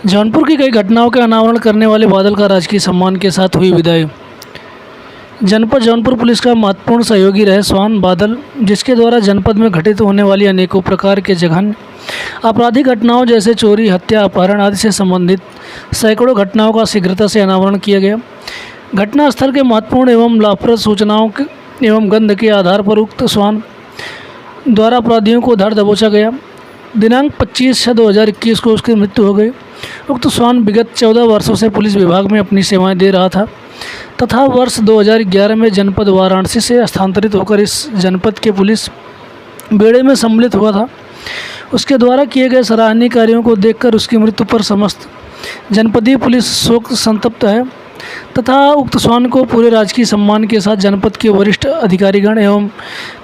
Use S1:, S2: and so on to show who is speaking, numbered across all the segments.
S1: जौनपुर की कई घटनाओं के अनावरण करने वाले बादल का राजकीय सम्मान के साथ हुई विदाई। जनपद जौनपुर पुलिस का महत्वपूर्ण सहयोगी रहे स्वान बादल, जिसके द्वारा जनपद में घटित होने वाली अनेकों प्रकार के जघन्य आपराधिक घटनाओं जैसे चोरी, हत्या, अपहरण आदि से संबंधित सैकड़ों घटनाओं का शीघ्रता से अनावरण किया गया। घटनास्थल के महत्वपूर्ण एवं लाभप्रद सूचनाओं एवं गंध के आधार पर उक्त स्वान द्वारा अपराधियों को धर दबोचा गया। दिनांक 25/6/2021 को उसकी मृत्यु हो गई। उक्त स्वान विगत 14 वर्षों से पुलिस विभाग में अपनी सेवाएं दे रहा था तथा वर्ष 2011 में जनपद वाराणसी से स्थानांतरित होकर इस जनपद के पुलिस बेड़े में सम्मिलित हुआ था। उसके द्वारा किए गए सराहनीय कार्यों को देखकर उसकी मृत्यु पर समस्त जनपदीय पुलिस शोक संतप्त है तथा उक्त स्वान को पूरे राजकीय सम्मान के साथ जनपद के वरिष्ठ अधिकारीगण एवं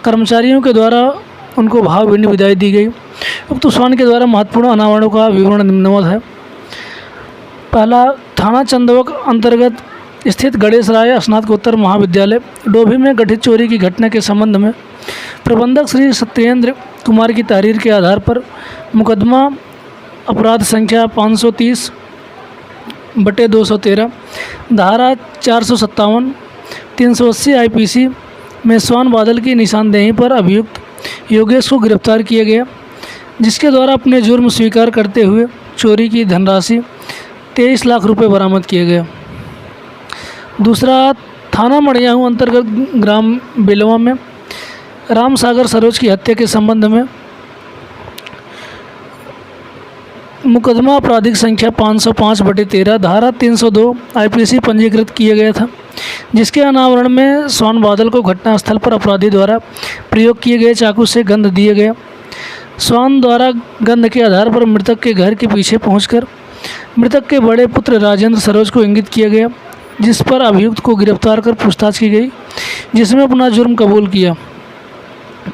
S1: कर्मचारियों के द्वारा उनको भावभीनी विदाई दी गई। उक्त स्वान के द्वारा महत्वपूर्ण अनावरणों का विवरण निम्नवत है। पहला, थाना चंदवक अंतर्गत स्थित गणेश राय स्नातकोत्तर महाविद्यालय डोभी में घटित चोरी की घटना के संबंध में प्रबंधक श्री सत्येंद्र कुमार की तहरीर के आधार पर मुकदमा अपराध संख्या 530/213 धारा 457 380 IPC में स्वान बादल की निशानदेही पर अभियुक्त योगेश को गिरफ्तार किया गया, जिसके द्वारा अपने जुर्म स्वीकार करते हुए चोरी की धनराशि 23 लाख रुपए बरामद किए गए। दूसरा, थाना मड़ियाहू अंतर्गत ग्राम बेलवा में राम सागर सरोज की हत्या के संबंध में मुकदमा आपराधिक संख्या 505/13 धारा 302 IPC पंजीकृत किया गया था, जिसके अनावरण में स्वान बादल को घटनास्थल पर अपराधी द्वारा प्रयोग किए गए चाकू से गंध दिए गया। स्वान द्वारा गंध के आधार पर मृतक के घर के पीछे पहुंचकर मृतक के बड़े पुत्र राजेंद्र सरोज को इंगित किया गया, जिस पर अभियुक्त को गिरफ्तार कर पूछताछ की गई, जिसमें अपना जुर्म कबूल किया।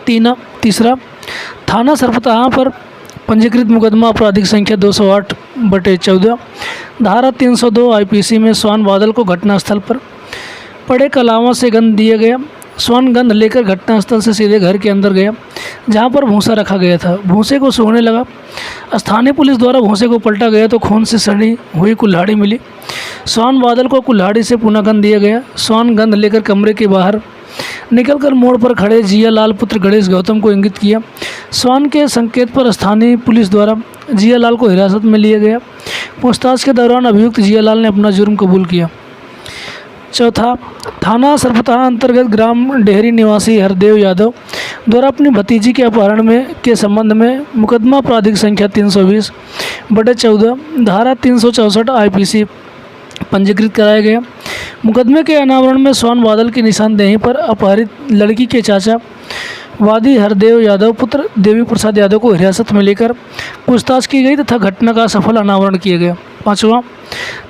S1: तीसरा, थाना सरपताहा पर पंजीकृत मुकदमा आपराधिक संख्या 208/14 धारा 302 IPC में स्वान बादल को घटनास्थल पर पड़े कलावा से गंध दिया गया। स्वान गंध लेकर घटनास्थल से सीधे घर के अंदर गया, जहां पर भूसा रखा गया था। भूसे को सूंघने लगा। स्थानीय पुलिस द्वारा भूसे को पलटा गया तो खून से सड़ी हुई कुल्हाड़ी मिली। स्वान बादल को कुल्हाड़ी से पुनः गंध दिया गया। स्वान गंध लेकर कमरे के बाहर निकलकर मोड़ पर खड़े जियालाल पुत्र गणेश गौतम को इंगित किया। स्वान के संकेत पर स्थानीय पुलिस द्वारा जियालाल को हिरासत में लिया गया। पूछताछ के दौरान अभियुक्त जियालाल ने अपना जुर्म कबूल किया। चौथा, थाना सरपताहा अंतर्गत ग्राम डेहरी निवासी हरदेव यादव द्वारा अपनी भतीजी के अपहरण के संबंध में मुकदमा आपराधिक संख्या 320/14 धारा 364 IPC पंजीकृत कराया गया। मुकदमे के अनावरण में स्वान बादल की निशानदेही पर अपहरित लड़की के चाचा वादी हरदेव यादव पुत्र देवी प्रसाद यादव को हिरासत में लेकर पूछताछ की गई तथा घटना का सफल अनावरण किया गया। पाँचवां,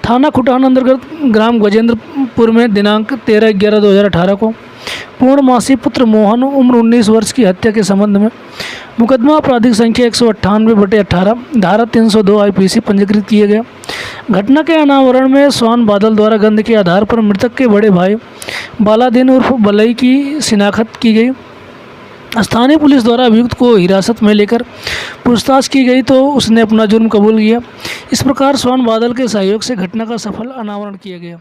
S1: थाना खुटान अंतर्गत ग्राम गजेंद्रपुर में दिनांक 13/11/2018 को पूर्णमासी पुत्र मोहन उम्र 19 वर्ष की हत्या के संबंध में मुकदमा आपराधिक संख्या 198/18 धारा 302 IPC पंजीकृत किया गया। घटना के अनावरण में स्वान बादल द्वारा गंध के आधार पर मृतक के बड़े भाई बालादीन उर्फ बलई की शिनाख्त की गई। स्थानीय पुलिस द्वारा अभियुक्त को हिरासत में लेकर पूछताछ की गई तो उसने अपना जुर्म कबूल किया। इस प्रकार स्वान बादल के सहयोग से घटना का सफल अनावरण किया गया।